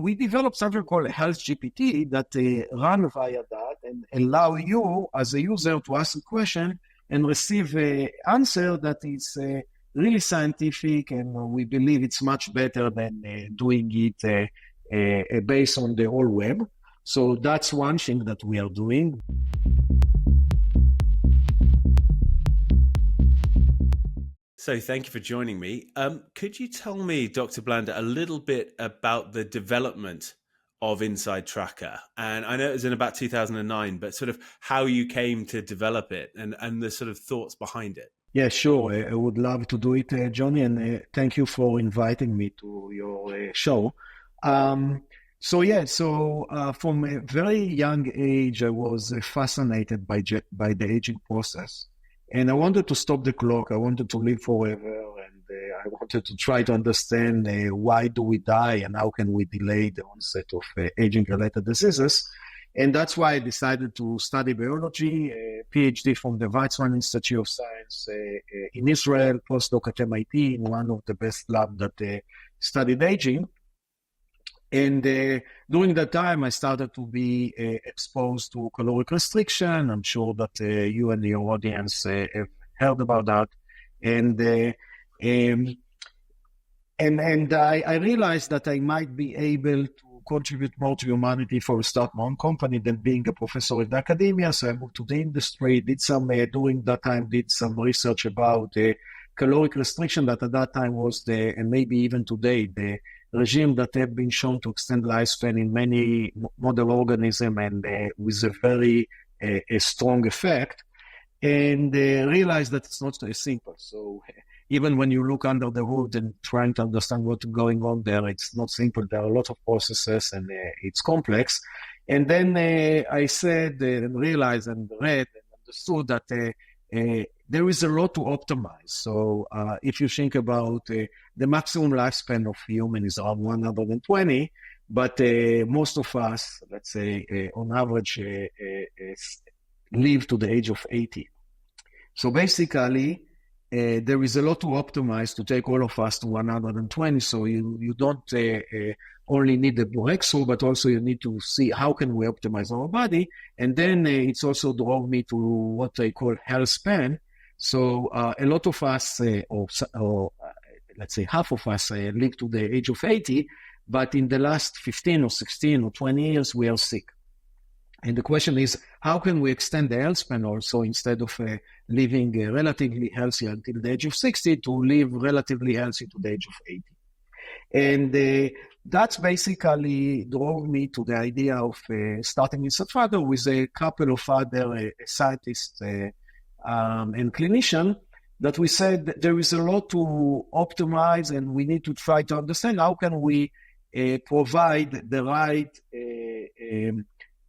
we developed something called HealthGPT that run via that and allow you as a user to ask a question and receive an answer that is really scientific, and we believe it's much better than doing it based on the whole web. So that's one thing that we are doing. So thank you for joining me. Could you tell me, Dr. Blander, a little bit about the development of InsideTracker? And I know it was in about 2009, but sort of how you came to develop it and the sort of thoughts behind it. Yeah, sure. I would love to do it, Johnny, and thank you for inviting me to your show. From a very young age, I was fascinated by the aging process. And I wanted to stop the clock. I wanted to live forever. And I wanted to try to understand why do we die and how can we delay the onset of aging-related diseases. And that's why I decided to study biology, a PhD from the Weizmann Institute of Science in Israel, postdoc at MIT in one of the best labs that studied aging. And during that time, I started to be exposed to caloric restriction. I'm sure that you and your audience have heard about that. And I realized that I might be able to contribute more to humanity for start my own company than being a professor in academia. So I moved to the industry, did some research about caloric restriction that at that time was and maybe even today, the regime that have been shown to extend lifespan in many model organisms and with a very strong effect, and realize that it's not so simple. So even when you look under the hood and trying to understand what's going on there, it's not simple. There are a lot of processes and it's complex. And then I said and realized and read and understood that there is a lot to optimize. So if you think about the maximum lifespan of human is around 120, but most of us, let's say on average, live to the age of 80. So basically, there is a lot to optimize to take all of us to 120. So you don't only need the breakthrough, but also you need to see how can we optimize our body. And then it's also drove me to what I call health span. So a lot of us, or let's say half of us, live to the age of 80, but in the last 15 or 16 or 20 years, we are sick. And the question is, how can we extend the health span also instead of living relatively healthy until the age of 60 to live relatively healthy to the age of 80? And that's basically drove me to the idea of starting InsideTracker with a couple of other scientists and clinicians that we said that there is a lot to optimize and we need to try to understand how can we provide the right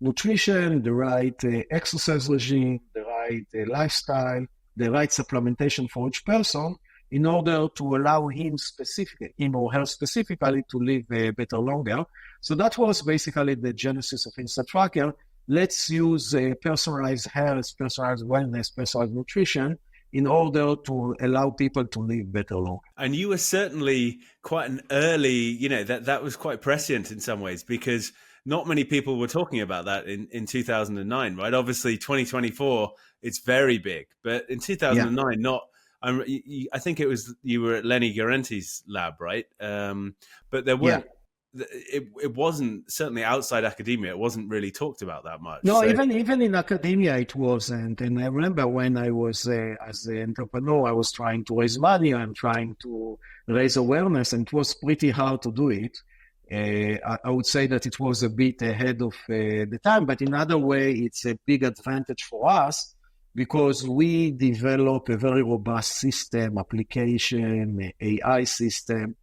nutrition, the right exercise regime, the right lifestyle, the right supplementation for each person in order to allow him or her specifically to live better longer. So that was basically the genesis of InsideTracker. Let's use personalized health, personalized wellness, personalized nutrition in order to allow people to live better longer. And you were certainly quite an early, that was quite prescient in some ways, because not many people were talking about that in 2009, right? Obviously, 2024, it's very big. But in 2009, I think it was, you were at Lenny Guarenti's lab, right? But there weren't, it wasn't, certainly outside academia, it wasn't really talked about that much. No, so, even in academia, it wasn't. And I remember when I was, as an entrepreneur, I was trying to raise money and trying to raise awareness, and it was pretty hard to do it. I would say that it was a bit ahead of the time, but in another way, it's a big advantage for us because we develop a very robust system, application, AI system,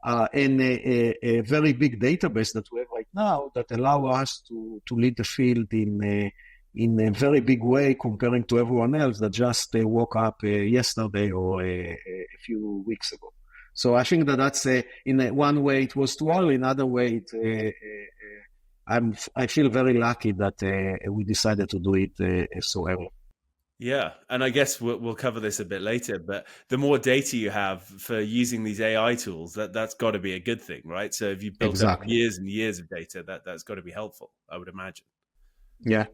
and a very big database that we have right now that allow us to lead the field in a very big way comparing to everyone else that just woke up yesterday or a few weeks ago. So I think that's in one way it was too early. In another way, I feel very lucky that we decided to do it so early. Yeah, and I guess we'll cover this a bit later, but the more data you have for using these AI tools, that's got to be a good thing, right? So if you've built up Exactly. years and years of data, that's got to be helpful, I would imagine. Yeah.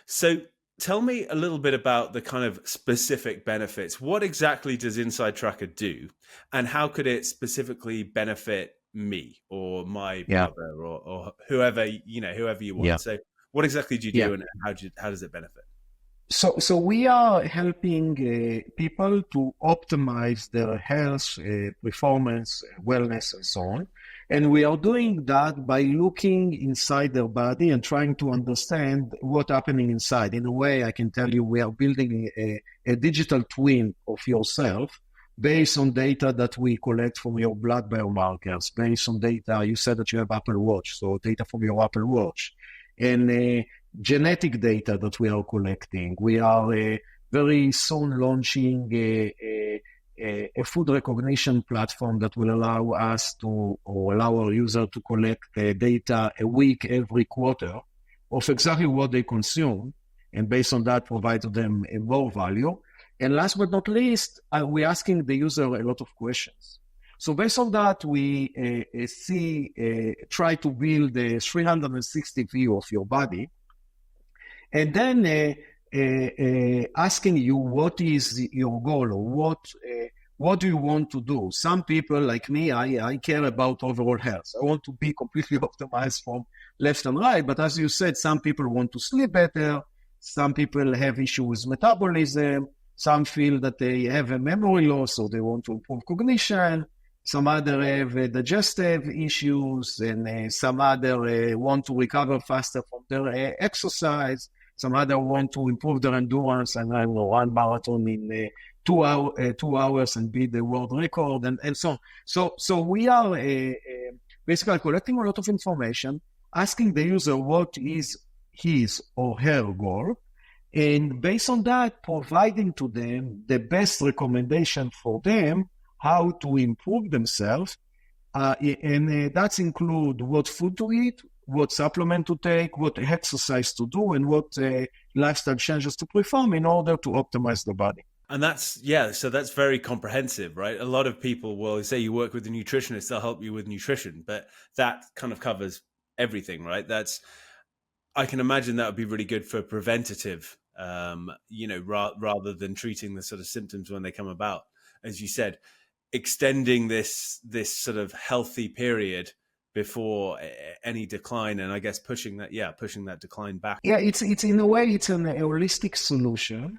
So tell me a little bit about the kind of specific benefits. What exactly does InsideTracker do, and how could it specifically benefit me or my Yeah. brother or whoever, whoever you Yeah. want? So what exactly do you Yeah. do, and how does it benefit? So we are helping people to optimize their health, performance, wellness, and so on. And we are doing that by looking inside their body and trying to understand what's happening inside. In a way, I can tell you we are building a digital twin of yourself based on data that we collect from your blood biomarkers, based on data. You said that you have Apple Watch, so data from your Apple Watch. And genetic data that we are collecting. We are very soon launching a food recognition platform that will allow us to, or allow our user to collect data a week every quarter of exactly what they consume, and based on that provide to them more value. And last but not least, we're asking the user a lot of questions. So based on that, we try to build a 360 view of your body, and then asking you what is your goal, or what do you want to do. Some people like me, I care about overall health. I want to be completely optimized from left and right. But as you said, some people want to sleep better. Some people have issues with metabolism. Some feel that they have a memory loss, or they want to improve cognition. Some other have digestive issues, and some other want to recover faster from their exercise. Some other want to improve their endurance and run marathon in 2 hours and beat the world record, and so on. So we are basically collecting a lot of information, asking the user what is his or her goal, and based on that, providing to them the best recommendation for them how to improve themselves. And that's include what food to eat, what supplement to take, what exercise to do, and what lifestyle changes to perform in order to optimize the body. And so that's very comprehensive, right? A lot of people will say you work with a nutritionist, they'll help you with nutrition, but that kind of covers everything, right? I can imagine that would be really good for preventative, rather than treating the sort of symptoms when they come about. As you said, extending this sort of healthy period before any decline, and I guess pushing that decline back. Yeah, it's in a way it's an holistic solution,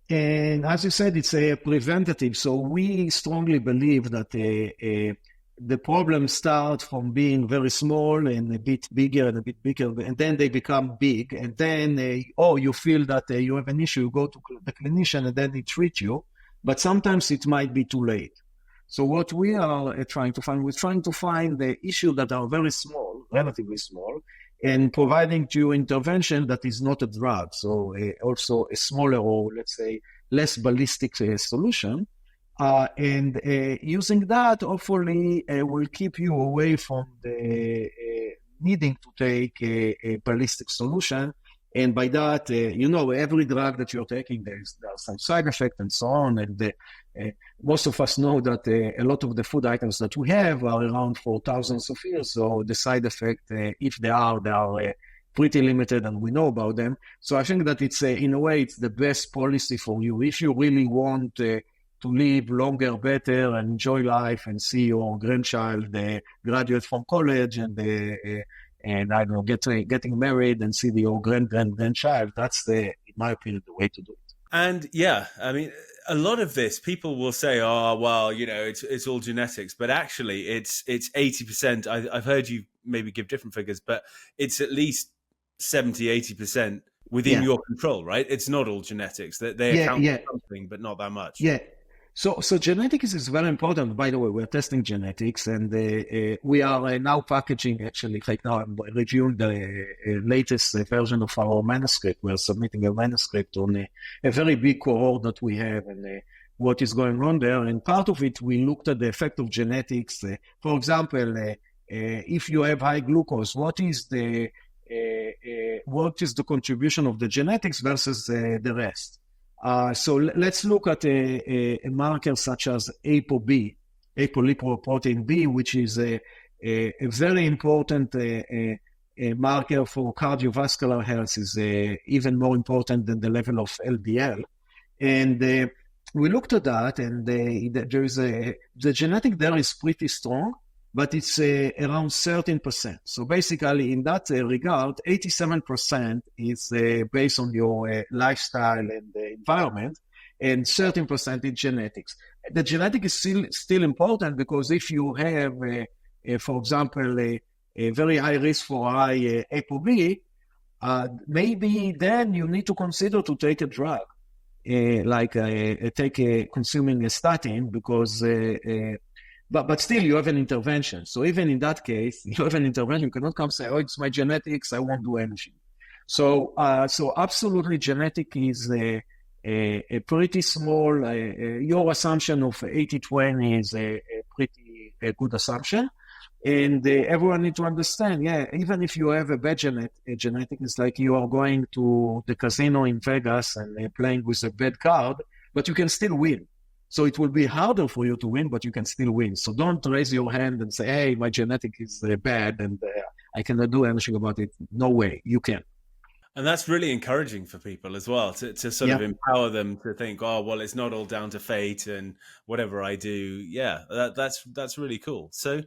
and as you said, it's a preventative. So we strongly believe that the problems start from being very small and a bit bigger and a bit bigger, and then they become big, and then you feel that you have an issue, you go to the clinician, and then they treat you, but sometimes it might be too late. So what we are trying to find, we're trying to find the issues that are very small, relatively small, and providing to you intervention that is not a drug. So also a smaller, or let's say less ballistic solution. And using that, hopefully, will keep you away from the needing to take a ballistic solution. And by that, every drug that you're taking, there are some side effects and so on. And most of us know that a lot of the food items that we have are around for thousands of years. So the side effects, if they are pretty limited, and we know about them. So I think that it's, in a way, it's the best policy for you. If you really want to live longer, better, and enjoy life, and see your grandchild graduate from college, and I don't know, getting married, and see your grandchild, that's in my opinion, the way to do it. And yeah, I mean, a lot of this, people will say, "Oh, well, it's all genetics," but actually, it's 80%. I've heard you maybe give different figures, but it's at least 70-80% within your control, right? It's not all genetics. They account for something, but not that much. Yeah. So genetics is very important. By the way, we're testing genetics, and we are now packaging, actually, like now I'm reviewing the latest version of our manuscript. We're submitting a manuscript on a very big cohort that we have, and what is going on there. And part of it, we looked at the effect of genetics. For example, if you have high glucose, what is the what is the contribution of the genetics versus the rest. So let's look at a marker such as ApoB, apolipoprotein B, which is a very important a marker for cardiovascular health, is even more important than the level of LDL. And we looked at that, and there is the genetic there is pretty strong, but it's around 13%. So basically, in that regard, 87% is based on your lifestyle and the environment, and 13% is genetics. The genetic is still important, because if you have, for example, a very high risk for high ApoB, maybe then you need to consider to take a drug, consuming a statin, because but still you have an intervention. So even in that case, you have an intervention. You cannot come say, "Oh, it's my genetics, I won't do anything." So absolutely, genetic is a pretty small. Your assumption of 80-20 is a pretty good assumption. And everyone needs to understand, even if you have a bad genetic, it's like you are going to the casino in Vegas and playing with a bad card, but you can still win. So it will be harder for you to win, but you can still win. So don't raise your hand and say, "Hey, my genetic is bad and I cannot do anything about it." No way, you can. And that's really encouraging for people as well, to sort of empower them to think, "Oh, well, it's not all down to fate, and whatever I do." Yeah, that's really cool. So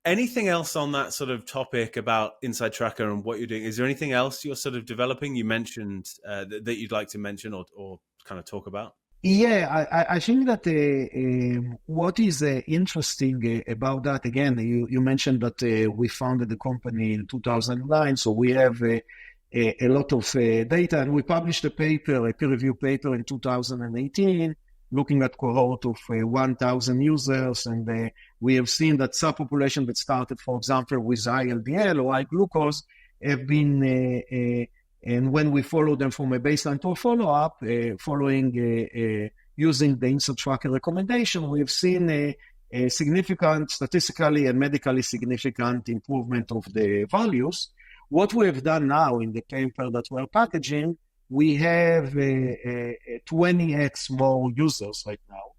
anything else on that sort of topic about InsideTracker and what you're doing? Is there anything else you're sort of developing? You mentioned that you'd like to mention or kind of talk about? Yeah, I think that what is interesting about that, again, you mentioned that we founded the company in 2009, so we have a lot of data, and we published a peer-reviewed paper in 2018, looking at cohort of 1,000 users, and we have seen that subpopulation that started, for example, with high LDL or high glucose have been and when we follow them from a baseline to a follow-up, following using the InsideTracker recommendation, we've seen a significant, statistically and medically significant improvement of the values. What we have done now in the paper that we're packaging, we have 20x more users right now.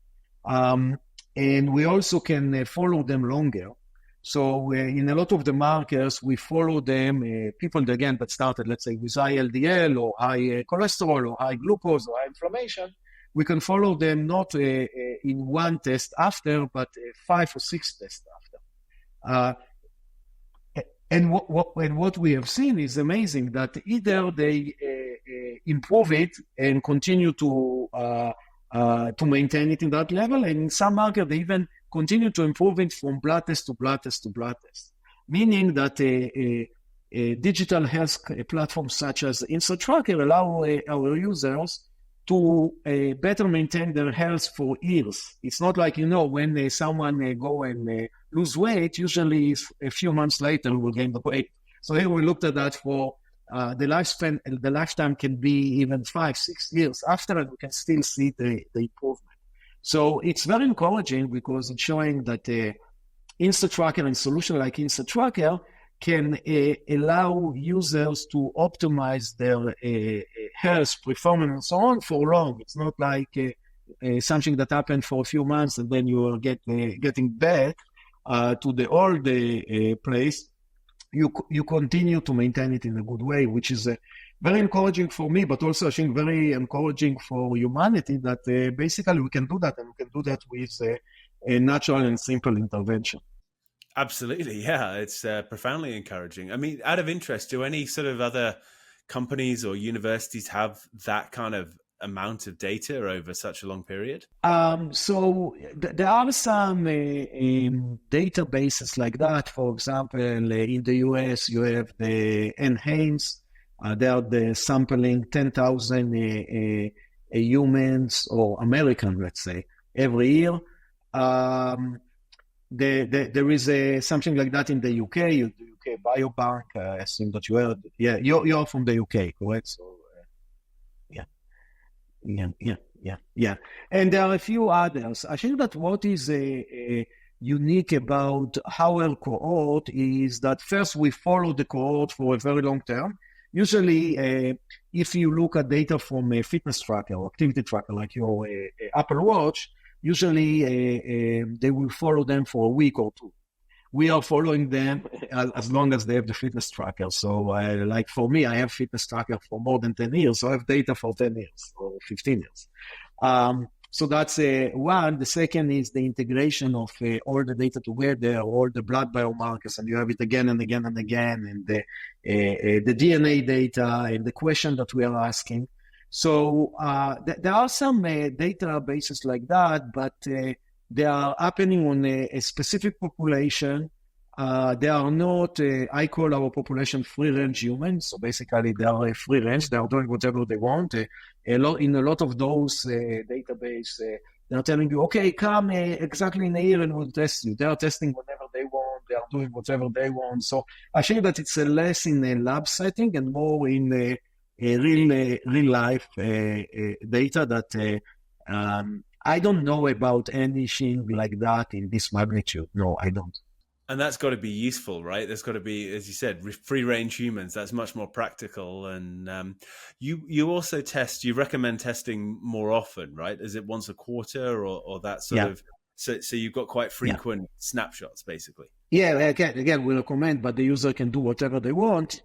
And we also can follow them longer. So in a lot of the markers, we follow them, people, again, that started, let's say, with high LDL or high cholesterol or high glucose or high inflammation. We can follow them not in one test after, but 5 or 6 tests after. And what we have seen is amazing, that either they improve it and continue to maintain it in that level, and in some markers, they even continue to improve it from blood test to blood test to blood test, meaning that a digital health platform such as InsideTracker allow our users to better maintain their health for years. It's not like, when someone go and lose weight, usually a few months later will gain the weight. So here we looked at that for the lifespan. The lifetime can be even 5-6 years after, and we can still see the improvement. So it's very encouraging, because it's showing that InsideTracker and solution like InsideTracker can allow users to optimize their health, performance, and so on for long. It's not like something that happened for a few months and then you are getting back to the old place. You continue to maintain it in a good way, which is very encouraging for me, but also I think very encouraging for humanity, that basically we can do that, and we can do that with a natural and simple intervention. Absolutely, yeah. It's profoundly encouraging. I mean, out of interest, do any sort of other companies or universities have that kind of amount of data over such a long period? So there are some databases like that. For example, in the US, you have the NHANES. They are sampling 10,000 humans or Americans, let's say, every year. There is something like that in the UK, the UK Biobank. I assume that you heard. Yeah, you're from the UK, correct? So, yeah. And there are a few others. I think that what is unique about our cohort is that first we follow the cohort for a very long term. Usually, if you look at data from a fitness tracker or activity tracker like your Apple Watch, usually they will follow them for a week or two. We are following them as long as they have the fitness tracker. So like for me, I have fitness tracker for more than 10 years. So I have data for 10 years or 15 years. So that's one. The second is the integration of all the data together, all the blood biomarkers, and you have it again and again and again, and the DNA data and the question that we are asking. So there are some databases like that, but they are happening on a specific population. They are not, I call our population free-range humans. So basically, they are free-range. They are doing whatever they want. In a lot of those databases, they are telling you, okay, come exactly in a year and we'll test you. They are testing whatever they want. They are doing whatever they want. So I think that it's less in a lab setting and more in a real-life data that I don't know about anything like that in this magnitude. No, I don't. And that's got to be useful, right? There's got to be, as you said, free-range humans. That's much more practical. And you also you recommend testing more often, right? Is it once a quarter or that sort of? So you've got quite frequent snapshots, basically. Yeah, again, we recommend, but the user can do whatever they want.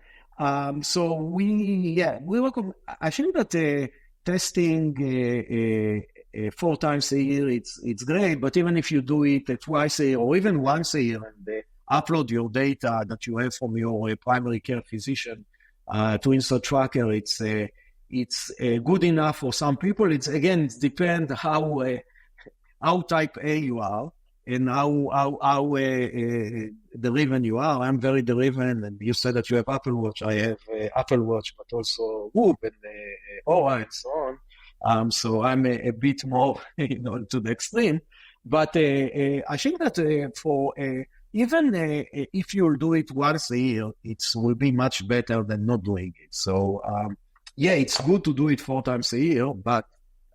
So we recommend. I think that testing 4 times a year, it's great. But even if you do it twice a year or even once a year and upload your data that you have from your primary care physician to InsideTracker, it's good enough for some people. It depends how type A you are and how driven you are. I'm very driven, and you said that you have Apple Watch. I have Apple Watch, but also Whoop and Aura and so on. So I'm a bit more, to the extreme. But I think that for even if you'll do it once a year, it will be much better than not doing it. So it's good to do it 4 times a year, but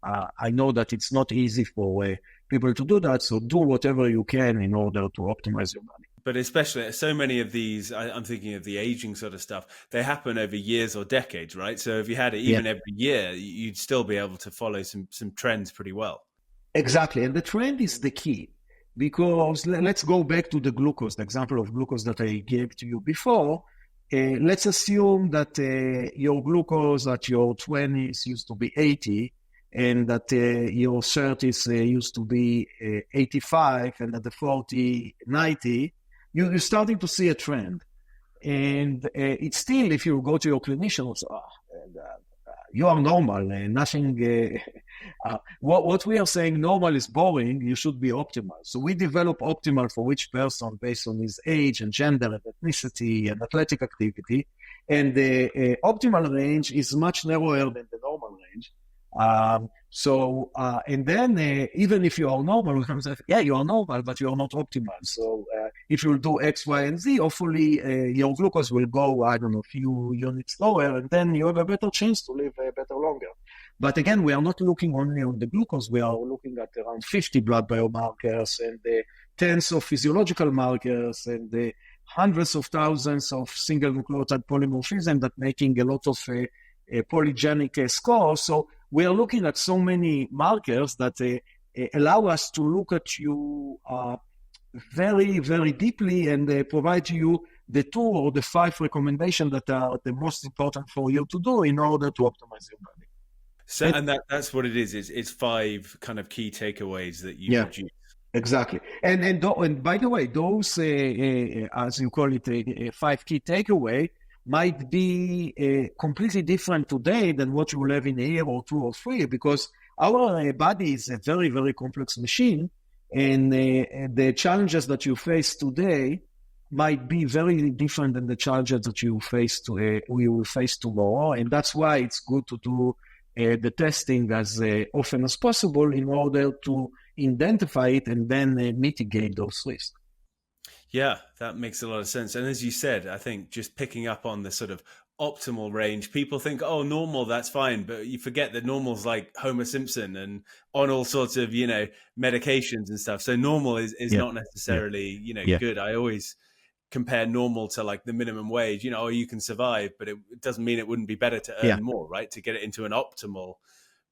I know that it's not easy for people to do that. So do whatever you can in order to optimize your body. But especially so many of these, I'm thinking of the aging sort of stuff, they happen over years or decades, right? So if you had it even every year, you'd still be able to follow some trends pretty well. Exactly. And the trend is the key, because let's go back to the glucose, the example of glucose that I gave to you before. Let's assume that your glucose at your 20s used to be 80, and that your 30s used to be 85, and at the 40, 90. You're starting to see a trend. And it's still, if you go to your clinician, you are normal, nothing. What we are saying, normal is boring, you should be optimal. So we develop optimal for each person based on his age and gender and ethnicity and athletic activity. And the optimal range is much narrower than the normal range. And then even if you are normal, we can say, you are normal, but you are not optimal. So if you do X, Y, and Z, hopefully your glucose will go, a few units lower, and then you have a better chance to live better longer. But again, we are not looking only on the glucose. We are looking at around 50 blood biomarkers and tens of physiological markers and hundreds of thousands of single nucleotide polymorphism that making a lot of polygenic scores. So we are looking at so many markers that allow us to look at you very, very deeply and provide you the 2 or the 5 recommendations that are the most important for you to do in order to optimize your body. So, and that's what it is. It's 5 kind of key takeaways that you produce. Exactly. And by the way, those, as you call it, 5 key takeaway, might be completely different today than what you will have in a year or 2 or 3, because our body is a very, very complex machine, and the challenges that you face today might be very different than the challenges that we will face tomorrow. And that's why it's good to do the testing as often as possible in order to identify it and then mitigate those risks. Yeah, that makes a lot of sense. And as you said, I think just picking up on the sort of optimal range, people think, oh, normal, that's fine. But you forget that normal's like Homer Simpson and on all sorts of, medications and stuff. So normal is Yeah, not yeah, necessarily, yeah, good. I always compare normal to like the minimum wage, you can survive, but it doesn't mean it wouldn't be better to yeah. earn more, right? To get it into an optimal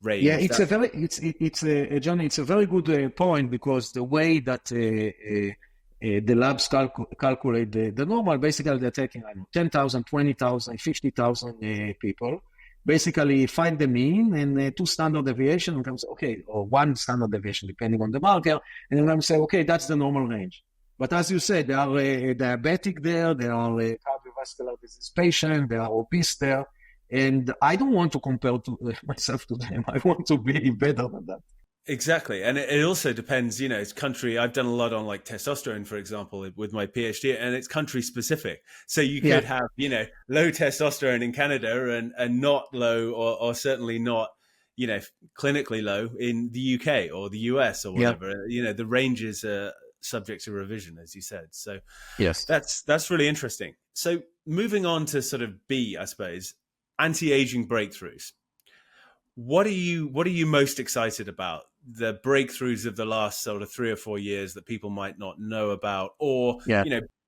Yeah, range. it's a very it's a Johnny. It's a very good point, because the way that the labs calculate the normal, basically they're taking 10,000, 20,000, 50,000 people, basically find the mean and two standard deviation, and comes okay, or one standard deviation depending on the marker, and then I'm say okay, that's the normal range. But as you said, there are diabetic there, there are cardiovascular disease patients, there are obese there. And I don't want to compare myself to them. I want to be better than that. Exactly. And it also depends, it's country. I've done a lot on like testosterone, for example, with my PhD, and it's country specific. So you could have, low testosterone in Canada and not low or certainly not, clinically low in the UK or the US or whatever. The ranges are subject to revision, as you said. So yes, that's really interesting. So moving on to sort of B, I suppose, anti-aging breakthroughs. What are you most excited about? The breakthroughs of the last sort of 3 or 4 years that people might not know about, or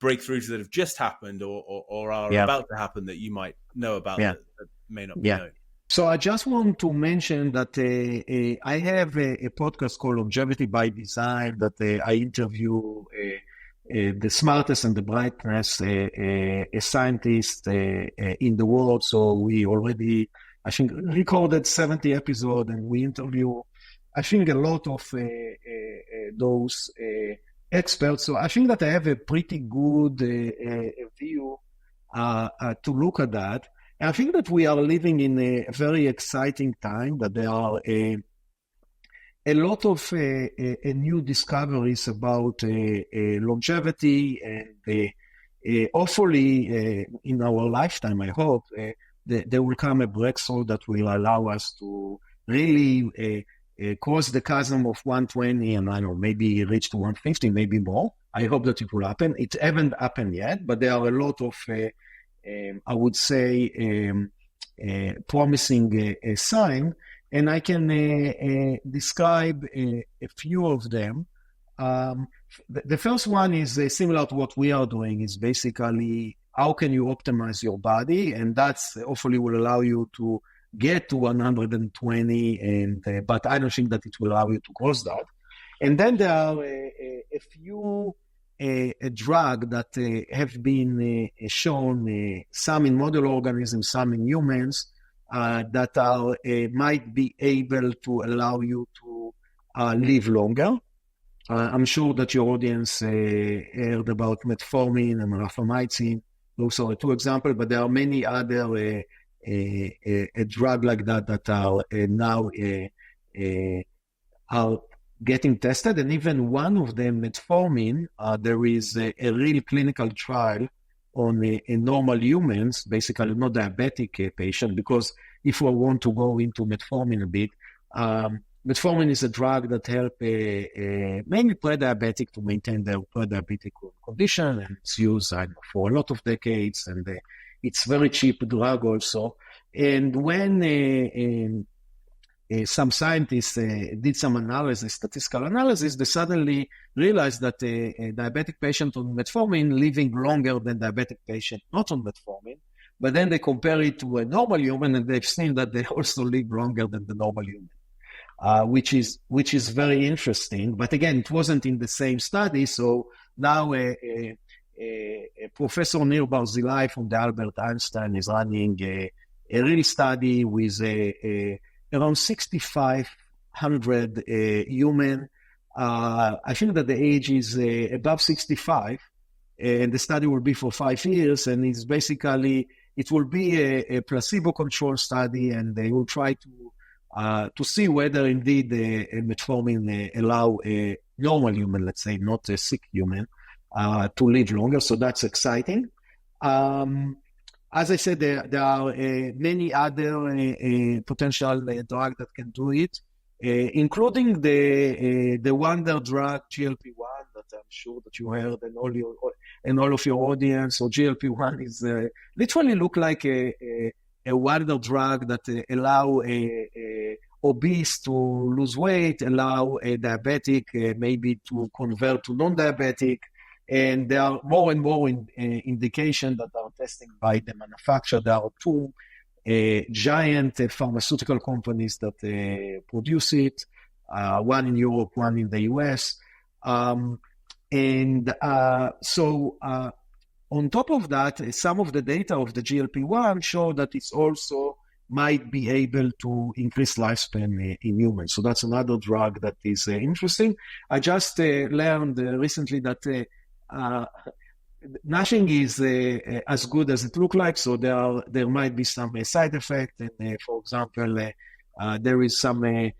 breakthroughs that have just happened or are about to happen that you might know about that may not be known. So I just want to mention that I have a podcast called Longevity by Design that I interview the smartest and the brightest scientists in the world. So we already, I think, recorded 70 episodes, and we interview, I think, a lot of those experts. So I think that I have a pretty good view to look at that. And I think that we are living in a very exciting time, that there are a lot of new discoveries about longevity, and hopefully in our lifetime, I hope, there will come a breakthrough that will allow us to really cross the chasm of 120 and I don't know, maybe reach to 150, maybe more. I hope that it will happen. It hasn't happened yet, but there are a lot of, I would say, promising signs. And I can describe a few of them. The first one is similar to what we are doing. Is basically how can you optimize your body, and that's hopefully will allow you to get to 120. And but I don't think that it will allow you to cross that. And then there are a few drugs that have been shown, some in model organisms, some in humans, that are might be able to allow you to live longer. I'm sure that your audience heard about metformin and rapamycin. Those are two examples, but there are many other drugs like that are now are getting tested. And even one of them, metformin, there is a real clinical trial on normal humans, basically not diabetic patient, because if we want to go into metformin a bit, metformin is a drug that helps mainly pre-diabetic to maintain their pre-diabetic condition, and it's used for a lot of decades, and it's very cheap drug also. And when some scientists did some analysis, statistical analysis, they suddenly realized that a diabetic patient on metformin living longer than diabetic patient not on metformin. But then they compare it to a normal human, and they've seen that they also live longer than the normal human, which is very interesting. But again, it wasn't in the same study. So now Professor Nir Barzilai from the Albert Einstein is running a real study with around 6,500 human. I think that the age is above 65, and the study will be for 5 years. And it's basically, it will be a placebo-controlled study, and they will try to see whether indeed metformin allow a normal human, let's say, not a sick human, to live longer. So that's exciting. As I said, there are many other potential drugs that can do it, including the wonder drug GLP-1 that I'm sure that you heard, and all of your audience. So GLP-1 is literally look like a wonder drug that allow a obese to lose weight, allow a diabetic maybe to convert to non-diabetic. And there are more and more indications that are tested by the manufacturer. There are two giant pharmaceutical companies that produce it, one in Europe, one in the US. So on top of that, some of the data of the GLP-1 show that it's also might be able to increase lifespan in humans. So that's another drug that is interesting. I just learned recently that nothing is as good as it looks like. So there might be some side effect. And for example, there is some data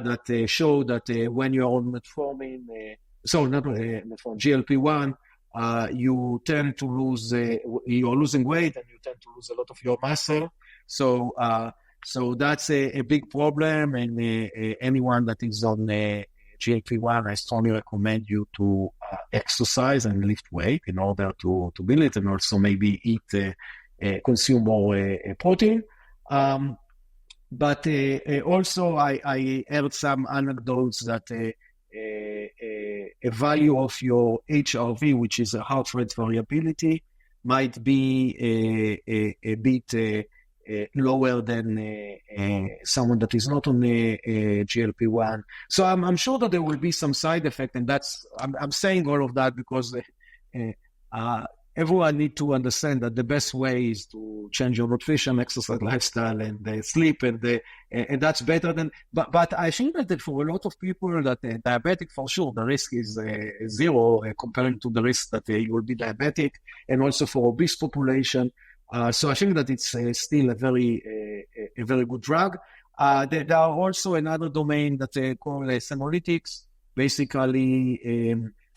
that show that when you're on metformin, metformin, GLP-1, you tend to lose, you're losing weight and you tend to lose a lot of your muscle. So that's a big problem. And anyone that is on GLP-1, I strongly recommend you to exercise and lift weight in order to build it, and also maybe eat, consume more protein. But also I heard some anecdotes that a value of your HRV, which is a heart rate variability, might be a bit lower than someone that is not on a GLP-1. So I'm sure that there will be some side effect, and I'm saying all of that because everyone needs to understand that the best way is to change your nutrition, exercise, lifestyle, and sleep, and that's better than. But I think that for a lot of people that diabetic, for sure, the risk is zero comparing to the risk that you will be diabetic, and also for obese population. So I think that it's still a very good drug. There are also another domain that called senolytics. Basically,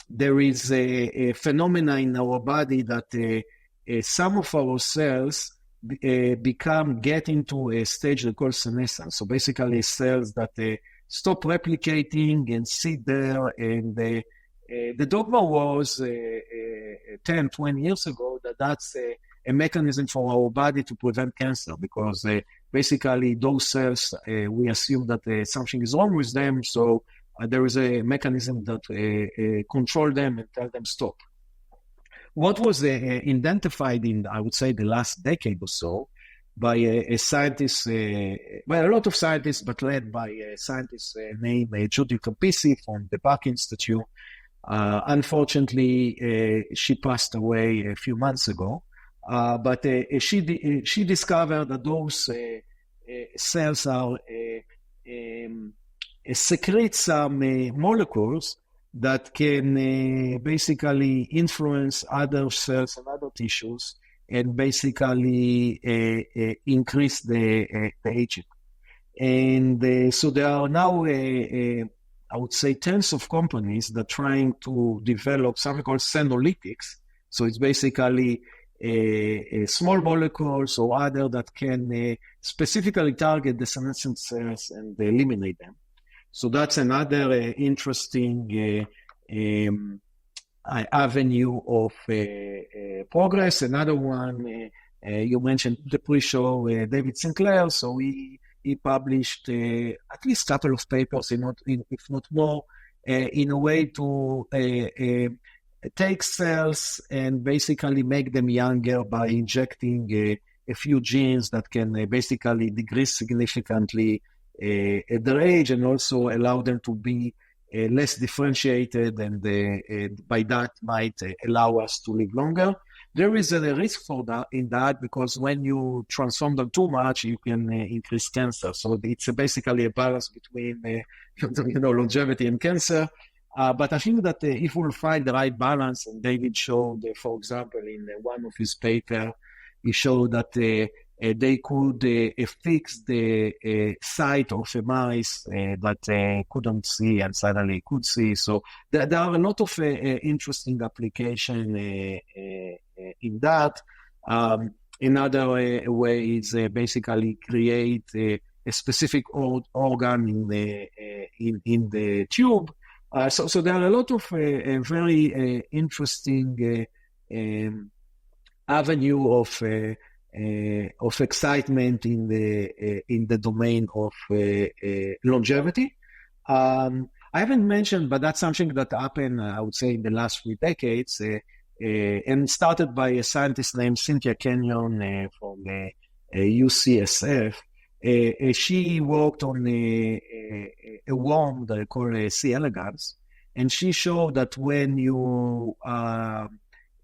there is a phenomena in our body that some of our cells get into a stage they call senescence. So basically, cells that stop replicating and sit there. And the dogma was 10, 20 years ago that that's a mechanism for our body to prevent cancer, because basically those cells, we assume that something is wrong with them, so there is a mechanism that control them and tell them stop. What was identified in, I would say, the last decade or so by a scientist, a lot of scientists, but led by a scientist named Judith Capisi from the Bach Institute. Unfortunately, she passed away a few months ago. But she discovered that those cells are secrete some molecules that can basically influence other cells and other tissues, and basically increase the aging. And so there are now, I would say, tens of companies that are trying to develop something called senolytics. So it's basically small molecules or other that can specifically target the senescent cells and eliminate them. So that's another interesting avenue of progress. Another one, you mentioned the pre-show, David Sinclair. So he published at least a couple of papers, if not more, in a way to take cells and basically make them younger by injecting a few genes that can basically decrease significantly at their age, and also allow them to be less differentiated, and by that might allow us to live longer. There is a risk for that because when you transform them too much, you can increase cancer. So it's basically a balance between longevity and cancer. But I think that if we'll find the right balance, and David showed, for example, in one of his papers, he showed that they could fix the sight of a mice that couldn't see and suddenly could see. So there are a lot of interesting applications in that. Another way is basically create a specific organ in the tube So there are a lot of very interesting avenue of excitement in the domain of longevity. I haven't mentioned, but that's something that happened, I would say, in the last 3 decades, and started by a scientist named Cynthia Kenyon from UCSF. She worked on a worm that I call C. elegans, and she showed that when you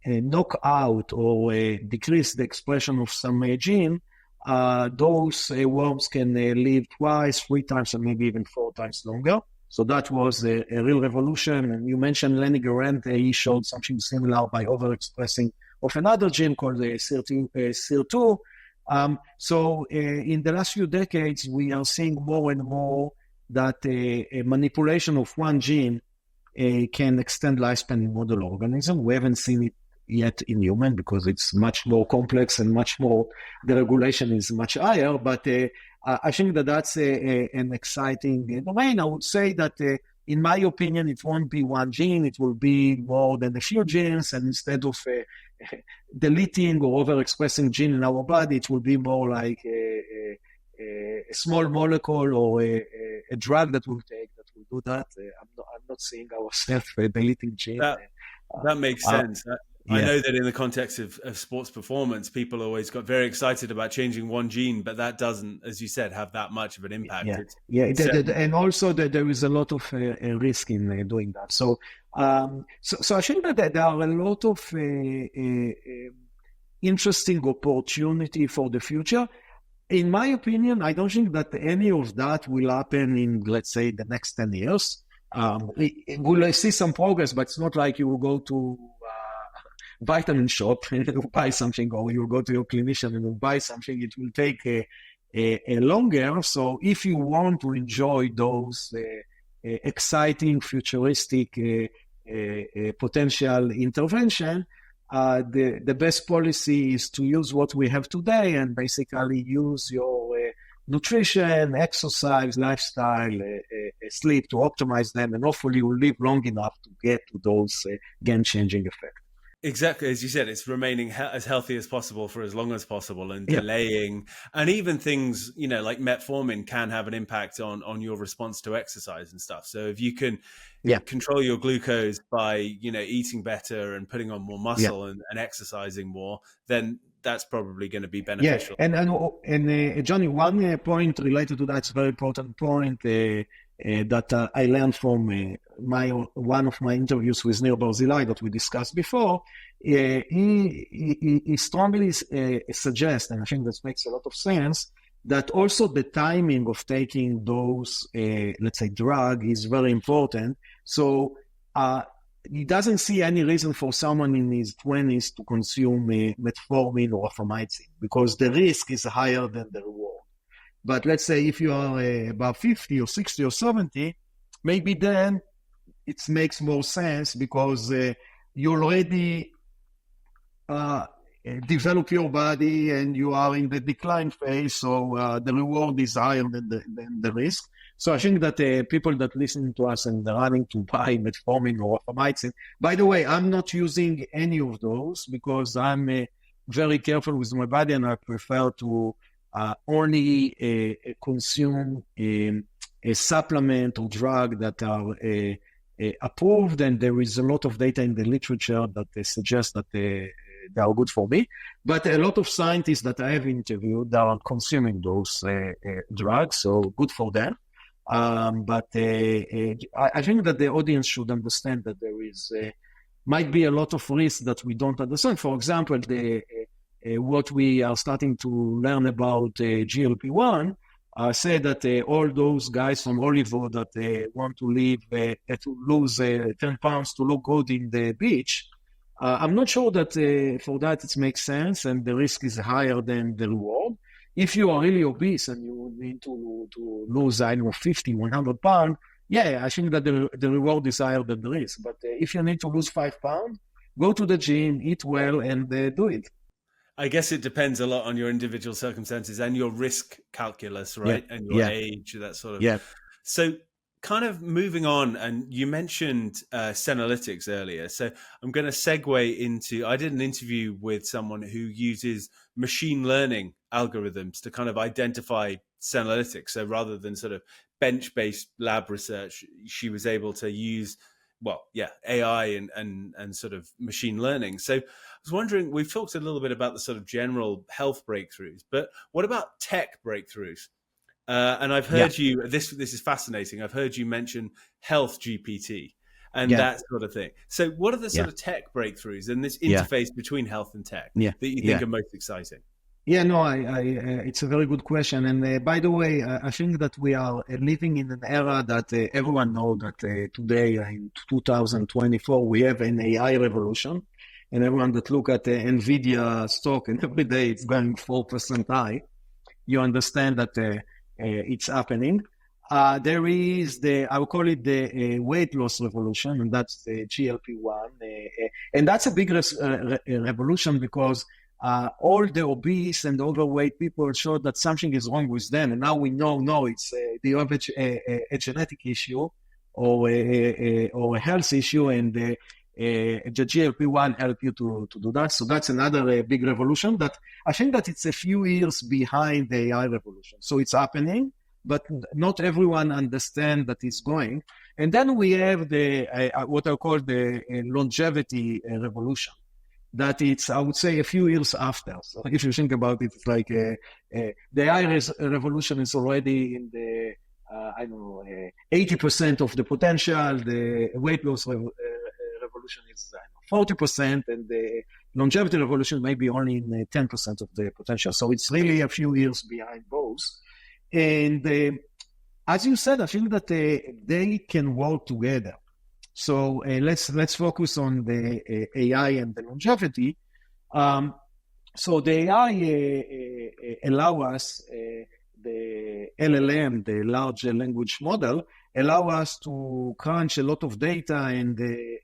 knock out or decrease the expression of some gene, those worms can live twice, 3 times, and maybe even 4 times longer. So that was a real revolution. And you mentioned Lenny Grant. He showed something similar by overexpressing of another gene called SIR2. So in the last few decades, we are seeing more and more that a manipulation of one gene can extend lifespan in model organism. We haven't seen it yet in human because it's much more complex and much more, the regulation is much higher, but I think that that's an exciting domain. I would say that in my opinion, it won't be one gene, it will be more than a few genes, and instead of deleting or overexpressing gene in our body, it will be more like a small molecule or a drug that we'll take that will do that. I'm not seeing ourselves deleting gene. That makes sense. I know that in the context of sports performance, people always got very excited about changing one gene, but that doesn't, as you said, have that much of an impact. And also there is a lot of risk in doing that. So I think that there are a lot of interesting opportunity for the future. In my opinion, I don't think that any of that will happen in, let's say, the next 10 years. We'll see some progress, but it's not like you will go to vitamin shop and buy something, or you go to your clinician and you buy something. It will take a longer. So if you want to enjoy those exciting, futuristic potential intervention, the best policy is to use what we have today and basically use your nutrition, exercise, lifestyle, sleep to optimize them, and hopefully you'll live long enough to get to those game-changing effects. Exactly. As you said, it's remaining as healthy as possible for as long as possible and delaying. And even things, like metformin can have an impact on your response to exercise and stuff. So if you can control your glucose by, eating better and putting on more muscle and exercising more, then that's probably going to be beneficial. And Johnny, one point related to that's a very important point that I learned from one of my interviews with Nir Barzilai that we discussed before. He strongly suggests, and I think that makes a lot of sense, that also the timing of taking those, let's say, drug is very important. So he doesn't see any reason for someone in his 20s to consume metformin or rapamycin because the risk is higher than the reward. But let's say if you are about 50 or 60 or 70, maybe then it makes more sense because you already develop your body and you are in the decline phase, so the reward is higher than the risk. So I think that people that listen to us and they're running to buy metformin or rapamycin, by the way, I'm not using any of those because I'm very careful with my body and I prefer to only consume a supplement or drug that are approved, and there is a lot of data in the literature that suggests that they are good for me. But a lot of scientists that I have interviewed are consuming those drugs, so good for them. But I think that the audience should understand that there is might be a lot of risk that we don't understand. For example, what we are starting to learn about GLP-1 say that all those guys from Hollywood that want to lose 10 pounds to look good in the beach, I'm not sure that for that it makes sense and the risk is higher than the reward. If you are really obese and you need to lose, 50, 100 pounds, I think that the reward is higher than the risk. But if you need to lose 5 pounds, go to the gym, eat well, and do it. I guess it depends a lot on your individual circumstances and your risk calculus, right? And your age, that sort of. Yeah. So kind of moving on, and you mentioned Senolytics earlier. So I'm going to segue into, I did an interview with someone who uses machine learning algorithms to kind of identify Senolytics. So rather than sort of bench-based lab research, she was able to use, AI and sort of machine learning. So I was wondering, we've talked a little bit about the sort of general health breakthroughs, but what about tech breakthroughs? And I've heard you, this is fascinating. I've heard you mention HealthGPT and that sort of thing. So what are the sort of tech breakthroughs and this interface between health and tech that you think are most exciting? Yeah, no, it's a very good question. And by the way, I think that we are living in an era that everyone knows that today in 2024, we have an AI revolution. And everyone that look at the NVIDIA stock and every day it's going 4% high, you understand that it's happening. There is I would call it the weight loss revolution, and that's the GLP-1. And that's a big revolution because all the obese and overweight people showed that something is wrong with them. And now we know, no, it's they have a genetic issue or a health issue, and the GLP-1 help you to do that. So that's another big revolution that I think that it's a few years behind the AI revolution. So it's happening, but not everyone understands that it's going. And then we have the what I call the longevity revolution. That it's, I would say, a few years after. So if you think about it, it's like the AI revolution is already in the, 80% of the potential. The weight loss revolution is 40%, and the longevity revolution may be only in 10% of the potential. So it's really a few years behind both. And as you said, I think that they can work together. So let's focus on the AI and the longevity. So the AI allow us, the LLM, the large language model, allow us to crunch a lot of data and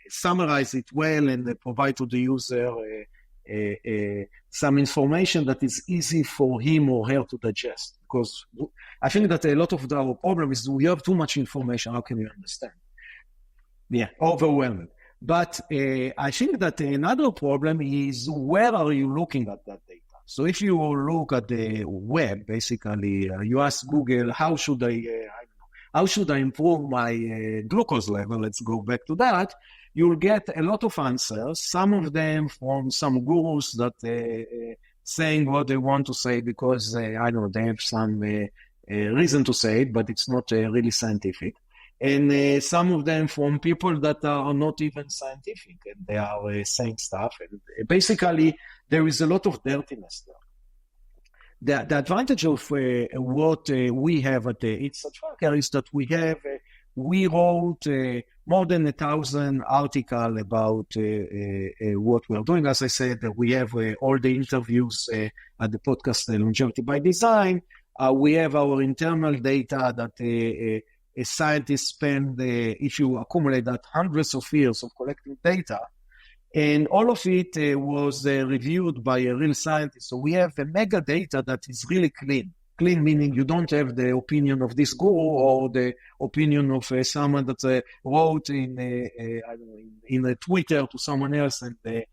summarize it well and provide to the user some information that is easy for him or her to digest. Because I think that a lot of our problem is we have too much information. How can you understand? Yeah, overwhelming. But I think that another problem is where are you looking at that data? So if you look at the web, basically, you ask Google, how should I improve my glucose level? Let's go back to that. You'll get a lot of answers, some of them from some gurus that saying what they want to say because, they have some reason to say it, but it's not really scientific. And some of them from people that are not even scientific, and they are saying stuff. And basically, there is a lot of dirtiness there. The advantage of what we have at the InsideTracker is that we wrote more than 1,000 articles about what we are doing. As I said, we have all the interviews at the podcast Longevity by Design. We have our internal data that a scientist spend, if you accumulate that, hundreds of years of collecting data. And all of it was reviewed by a real scientist. So we have a mega data that is really clean. Clean meaning you don't have the opinion of this guru or the opinion of someone that wrote in a Twitter to someone else, and the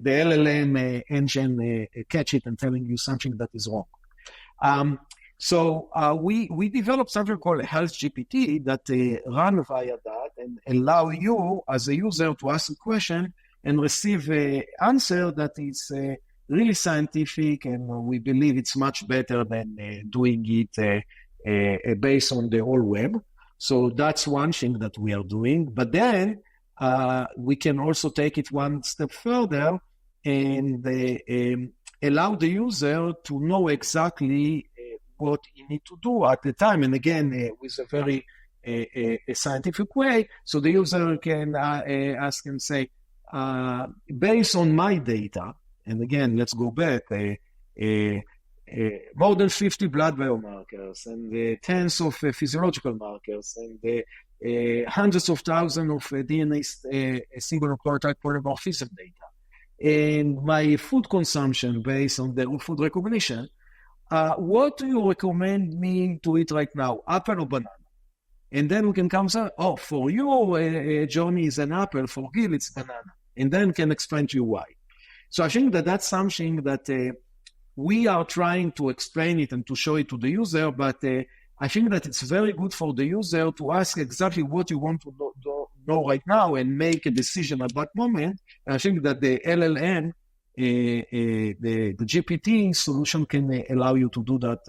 LLM engine catch it and telling you something that is wrong. So we developed something called HealthGPT that run via that and allow you as a user to ask a question and receive an answer that is really scientific, and we believe it's much better than doing it based on the whole web. So that's one thing that we are doing. But then we can also take it one step further and allow the user to know exactly what you need to do at the time. And again, with a very scientific way. So the user can ask and say, based on my data, and again, let's go back, more than 50 blood biomarkers and tens of physiological markers and hundreds of thousands of DNA single nucleotide polymorphism data. And my food consumption based on the food recognition, what do you recommend me to eat right now, apple or banana? And then we can come say, oh, for you, Johnny is an apple, for Gil, it's banana. And then can explain to you why. So I think that that's something that we are trying to explain it and to show it to the user, but I think that it's very good for the user to ask exactly what you want to know right now and make a decision at that moment. And I think that the LLM, the GPT solution can allow you to do that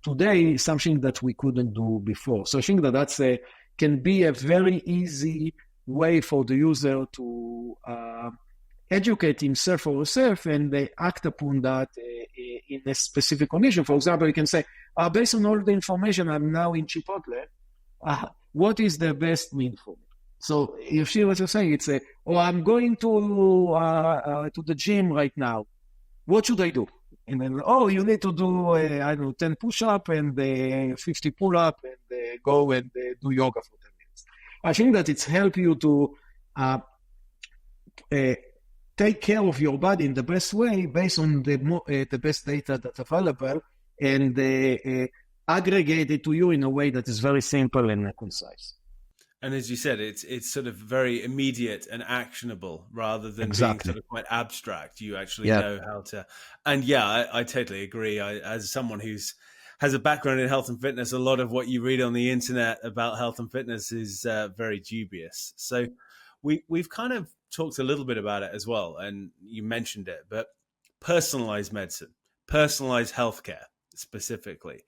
today, something that we couldn't do before. So I think that that's can be a very easy way for the user to educate himself or herself, and they act upon that in a specific condition. For example, you can say, based on all the information I'm now in Chipotle, what is the best meal for me? So you see what you're saying? It's I'm going to the gym right now. What should I do? And then, you need to do, 10 push-up and 50 pull-up and go and do yoga for 10 minutes. I think that it's help you to take care of your body in the best way based on the best data that's available, and aggregate it to you in a way that is very simple and concise. And as you said, it's sort of very immediate and actionable rather than being sort of quite abstract. You actually know how to. And I totally agree. As someone has a background in health and fitness, a lot of what you read on the internet about health and fitness is very dubious. So we've kind of talked a little bit about it as well, and you mentioned it, but personalized medicine, personalized healthcare specifically.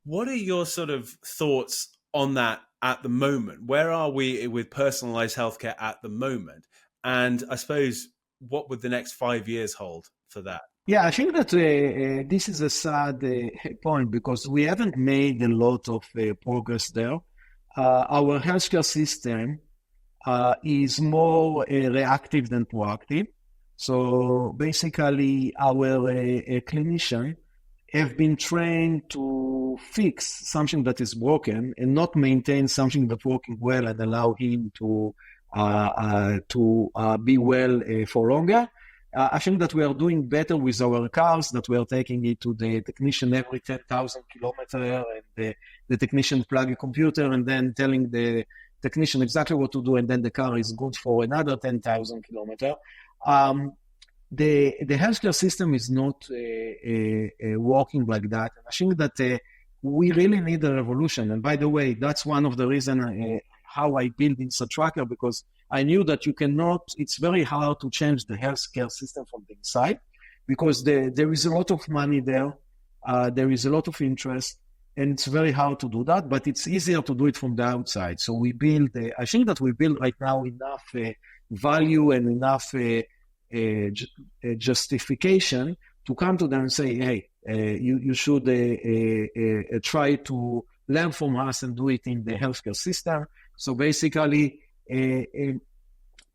What are your sort of thoughts on that at the moment? Where are we with personalized healthcare at the moment? And I suppose, what would the next 5 years hold for that? Yeah, I think that this is a sad point, because we haven't made a lot of progress there. Our healthcare system is more reactive than proactive. So basically, our clinician have been trained to fix something that is broken and not maintain something that's working well and allow him to be well for longer. I think that we are doing better with our cars, that we are taking it to the technician every 10,000 kilometers, and the technician plug a computer and then telling the technician exactly what to do, and then the car is good for another 10,000 kilometers. The healthcare system is not working like that. And I think that we really need a revolution. And by the way, that's one of the reasons how I built InsideTracker, because I knew that it's very hard to change the healthcare system from the inside, because there is a lot of money there. There is a lot of interest, and it's very hard to do that, but it's easier to do it from the outside. So I think that we build right now enough value and enough justification to come to them and say, hey, you should try to learn from us and do it in the healthcare system. So basically,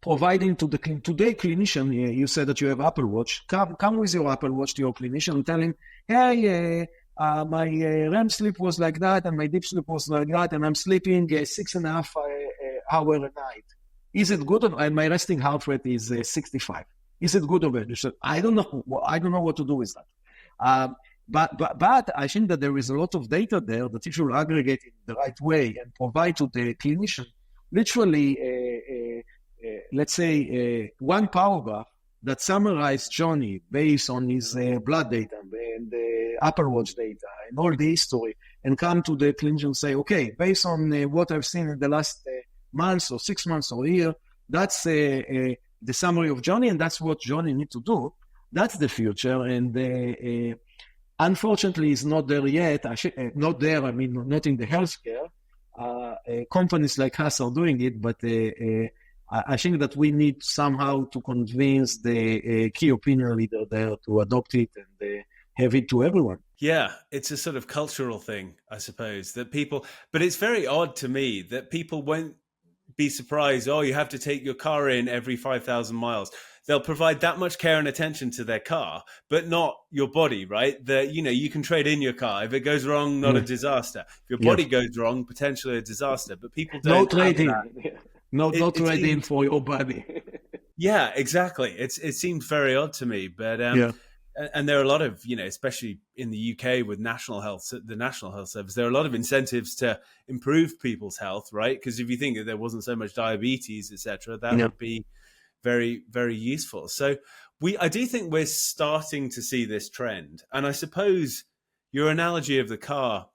providing to the clinician, you said that you have Apple Watch, come with your Apple Watch to your clinician and tell him, hey, my REM sleep was like that, and my deep sleep was like that, and I'm sleeping 6.5 hours a night. Is it good? And my resting heart rate is 65. Is it good or bad? I don't know. I don't know what to do with that. But I think that there is a lot of data there that if you aggregate it the right way and provide to the clinician, literally, let's say one paragraph that summarizes Johnny based on his blood data and the Apple Watch data and all the history, and come to the clinician and say, okay, based on what I've seen in the last months or 6 months or a year, that's the summary of Johnny, and that's what Johnny needs to do. That's the future, and unfortunately, it's not there yet. Not there, I mean, not in the healthcare. Companies like us are doing it, but I think that we need somehow to convince the key opinion leader there to adopt it and have it to everyone. Yeah, it's a sort of cultural thing, I suppose, that people, but it's very odd to me that people won't be surprised, you have to take your car in every 5,000 miles. They'll provide that much care and attention to their car, but not your body, right? You can trade in your car. If it goes wrong, not a disaster. If your body goes wrong, potentially a disaster. But people don't. No trading. No trading for your body. Yeah, exactly. It seems very odd to me, but and there are a lot of, especially in the UK with the National Health Service, there are a lot of incentives to improve people's health, right? Because if you think that there wasn't so much diabetes, etc., that would be very, very useful. So I do think we're starting to see this trend. And I suppose your analogy of the car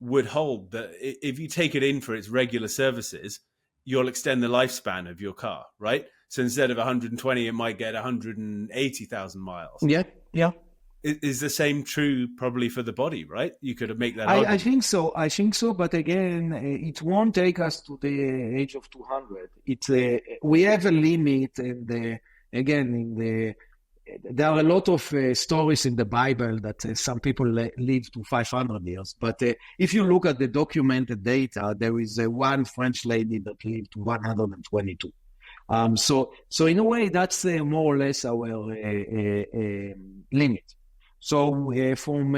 would hold that if you take it in for its regular services, you'll extend the lifespan of your car, right? So instead of 120, it might get 180,000 miles. Yeah. Is the same true probably for the body, right? You could make that I think so. But again, it won't take us to the age of 200. We have a limit, and there are a lot of stories in the Bible that some people live to 500 years. But if you look at the documented data, there is one French lady that lived to 122. So in a way, that's more or less our limit. So from,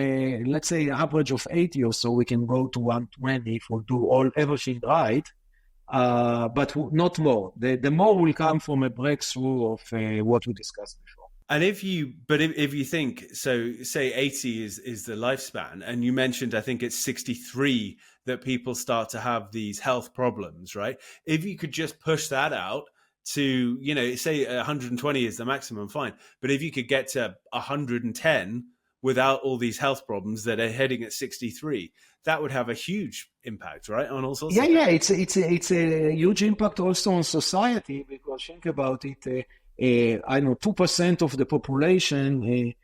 let's say, an average of 80 or so, we can go to 120 if we do everything right, but not more. The more will come from a breakthrough of what we discussed before. And if you think, so say 80 is the lifespan, and you mentioned, I think it's 63 that people start to have these health problems, right? If you could just push that out to, say 120 is the maximum, fine. But if you could get to 110 without all these health problems that are heading at 63, that would have a huge impact, right? On all sorts of things. It's a huge impact also on society, because think about it, I know 2% of the population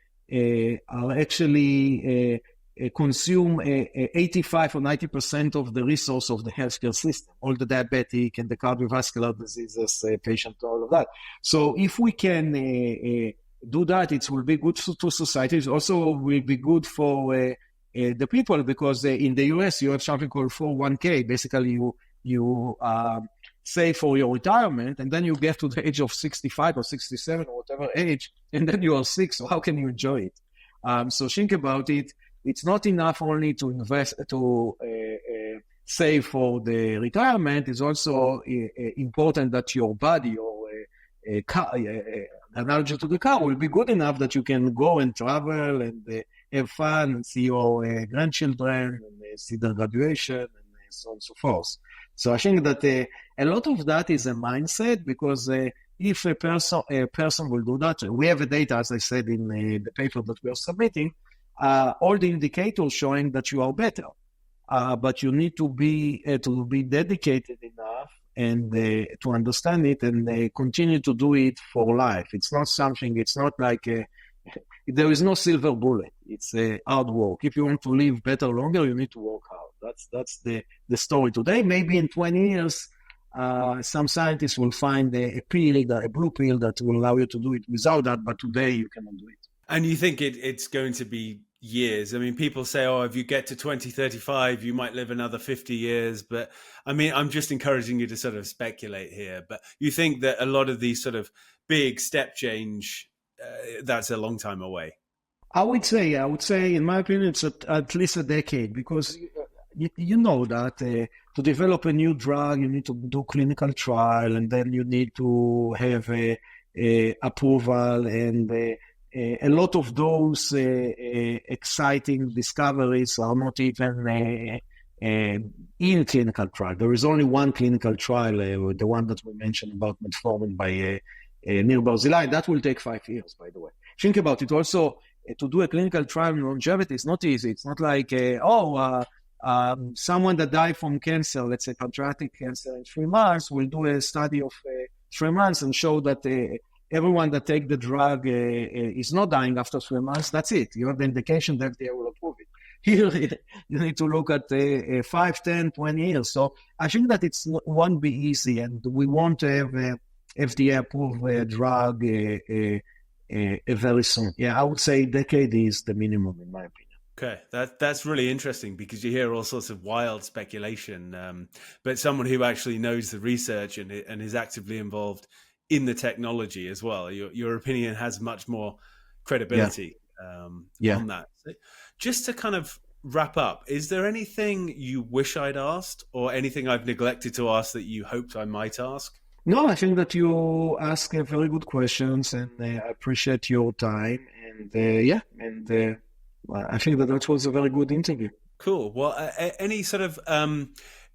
are actually consume 85 or 90% of the resource of the healthcare system, all the diabetic and the cardiovascular diseases patient, all of that. So if we can do that, it will be good to society. It also will be good for the people, because in the US you have something called 401k. Basically, you save for your retirement, and then you get to the age of 65 or 67 or whatever age, and then you are sick. So how can you enjoy it? So think about it. It's not enough only to invest, to save for the retirement. It's also important that your body, or car, analogy to the car, will be good enough that you can go and travel and have fun and see your grandchildren and see their graduation and so on and so forth. So I think that a lot of that is a mindset, because if a person will do that, we have the data, as I said in the paper that we are submitting, all the indicators showing that you are better, but you need to be dedicated enough and to understand it and continue to do it for life. It's not like there is no silver bullet. It's hard work. If you want to live better longer, you need to work hard. That's the story today. Maybe in 20 years, some scientists will find a blue pill that will allow you to do it without that, but today you cannot do it. And you think it's going to be years? I mean, people say, if you get to 2035, you might live another 50 years. But I mean, I'm just encouraging you to sort of speculate here. But you think that a lot of these sort of big step change, that's a long time away? I would say, in my opinion, it's at least a decade, because you know that to develop a new drug, you need to do clinical trial, and then you need to have a approval, and a lot of those exciting discoveries are not even in clinical trial. There is only one clinical trial, the one that we mentioned about metformin by Nir Barzilai. That will take 5 years, by the way. Think about it also. To do a clinical trial in longevity is not easy. It's not like, someone that died from cancer, let's say pancreatic cancer, in 3 months, will do a study of 3 months and show that everyone that take the drug is not dying after 3 months. That's it. You have the indication that they will approve it. Here, you need to look at 5, 10, 20 years. So I think that it won't be easy, and we want to have a FDA-approved drug very soon. Yeah, I would say decade is the minimum, in my opinion. Okay, that's really interesting, because you hear all sorts of wild speculation, but someone who actually knows the research and is actively involved in the technology as well, your opinion has much more credibility on that. So just to kind of wrap up, is there anything you wish I'd asked, or anything I've neglected to ask that you hoped I might ask? No, I think that you ask very good questions, and I appreciate your time. I think that was a very good interview. Cool. Well, any sort of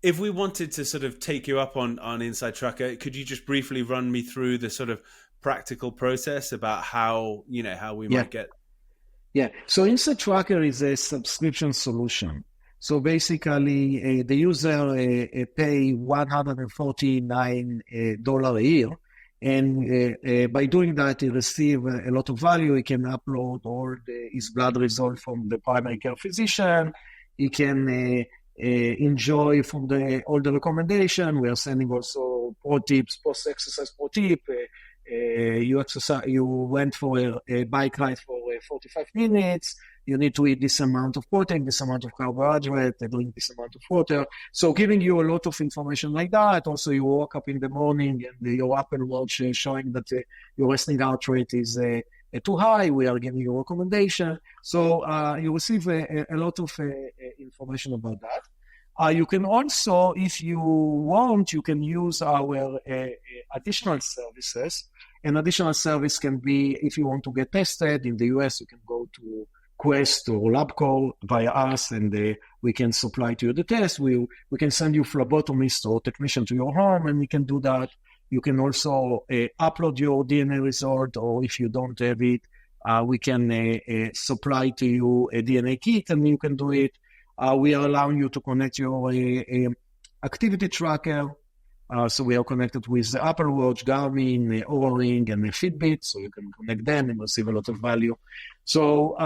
if we wanted to sort of take you up on InsideTracker, could you just briefly run me through the sort of practical process about how we might get? Yeah. So InsideTracker is a subscription solution. So basically, the user pay $149 a year. And by doing that, he receives a lot of value. He can upload all his blood results from the primary care physician. He can enjoy from all the recommendation. We are sending also pro tips, post-exercise pro tip. You went for a bike ride for 45 minutes. You need to eat this amount of protein, this amount of carbohydrate, drink this amount of water. So giving you a lot of information like that. Also, you woke up in the morning and your Apple Watch showing that your resting heart rate is too high. We are giving you a recommendation. So you receive a lot of information about that. You can also, if you want, you can use our additional services. An additional service can be, if you want to get tested in the US, you can go to Quest or LabCorp via us, and we can supply to you the test. We can send you phlebotomist or technician to your home, and we can do that. You can also upload your DNA result, or if you don't have it, we can supply to you a DNA kit, and you can do it. We are allowing you to connect your activity tracker. So we are connected with the Apple Watch, Garmin, Oura Ring, and Fitbit, so you can connect them and receive a lot of value. So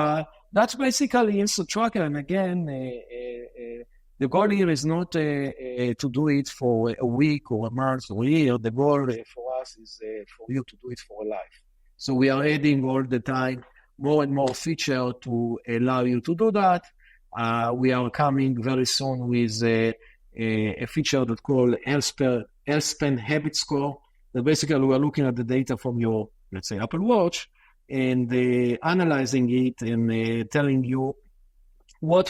that's basically InsideTracker. And again, the goal here is not to do it for a week or a month or a year. The goal for us is for you to do it for a life. So we are adding all the time more and more feature to allow you to do that. We are coming very soon with a feature that called Healthspan Habit Score. That basically we are looking at the data from your, let's say, Apple Watch, and analyzing it and telling you what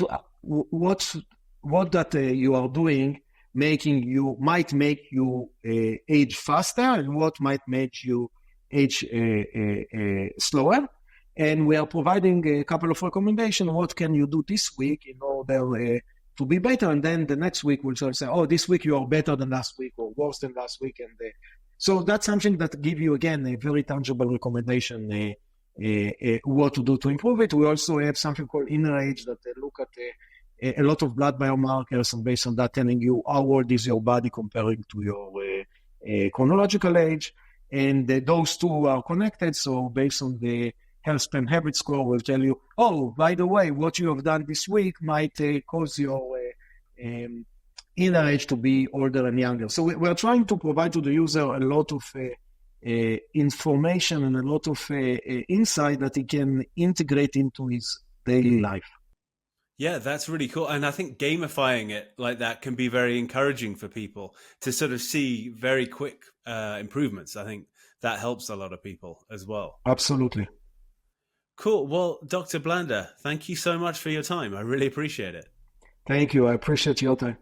that you are doing might make you age faster, and what might make you age slower. And we are providing a couple of recommendations. What can you do this week in order to be better? And then the next week we'll sort of say, oh, this week you are better than last week or worse than last week. And so that's something that gives you, again, a very tangible recommendation what to do to improve it. We also have something called Inner Age that look at a lot of blood biomarkers, and based on that telling you how old is your body comparing to your chronological age. And those two are connected. So based on the Healthspan Habit Score, will tell you, oh, by the way, what you have done this week might cause your inner age to be older and younger. So we're trying to provide to the user a lot of information and a lot of insight that he can integrate into his daily life. Yeah, that's really cool. And I think gamifying it like that can be very encouraging for people to sort of see very quick improvements. I think that helps a lot of people as well. Absolutely. Cool. Well, Dr. Blander, thank you so much for your time. I really appreciate it. Thank you. I appreciate your time.